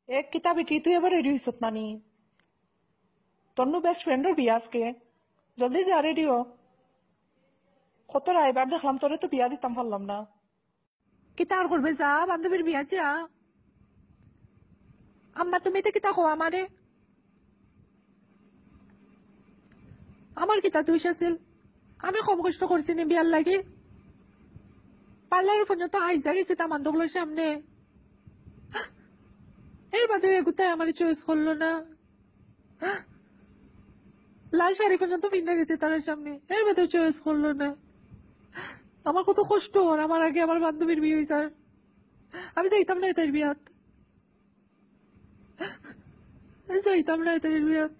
এক কিতাব এটি তুই এবার রেডি হইছত নানি তোর বেস্ট ফ্রেন্ডের বিয়া আজকে জলদি যা রেডিও কত রাইবার দেখলাম তোরে তো বিয়া দিতাম পারলাম না কিতা আর করবে যা বান্ধবীর বিয়া যা আম্মা তুমি তো কিতা কো আমারে আমার কিতা দুইশ আছিল আমি কম কষ্ট করছি নি বিয়ার লাগে পার্লারের পর্যন্ত আইজা গেছি তা বান্ধবগুলোর সামনে এর বাদে এগুতায় আমার চয়েস করলো না লাল শাড়ি পর্যন্ত পিন্ধে গেছে তার সামনে এর বাদে চয়েস করলো না আমার কত কষ্ট আমার আগে আমার বান্ধবীর বিয়ে হয়েছে আমি যাইতাম না এটার বিয়াত যাইতাম না এটার বিয়াত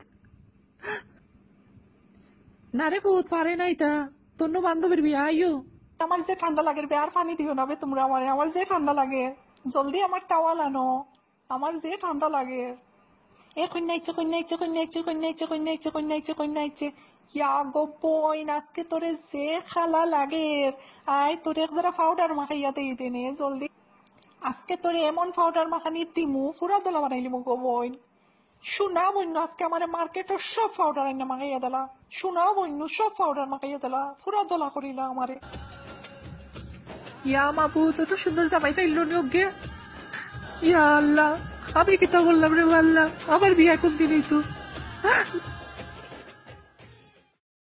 না রে ফুত পারে না এটা তোর বান্ধবীর বিয়ে আইও আমার যে ঠান্ডা লাগে বে আর পানি দিও না বে তোমরা আমার যে ঠান্ডা লাগে জলদি আমার টাওয়াল আনো আমার যে ঠান্ডা লাগে এ কন্যা ইচ্ছে কন্যা ইচ্ছে কন্যা ইচ্ছে কন্যা ইচ্ছে কন্যা ইচ্ছে কন্যা ইচ্ছে কন্যা ইচ্ছে ইয়া গো পইন আজকে তোরে যে খালা লাগে আয় তোরে যারা পাউডার মাখাইয়া দেই দেনে জলদি আজকে তোরে এমন পাউডার মাখানি দিমু পুরা দলা বানাইলি মো গো বইন শোনা বন্য আজকে আমার মার্কেটের সব পাউডার আইনা মাখাইয়া দিলা শোনা বন্য সব পাউডার মাখাইয়া দিলা পুরা দলা করিলা আমারে ইয়া মাবু তো সুন্দর জামাই পাইল নি ওকে ইয়া আল্লাহ আমি কিতা বললাম রে আল্লাহ আমার বিয়ে কোন দিনই তো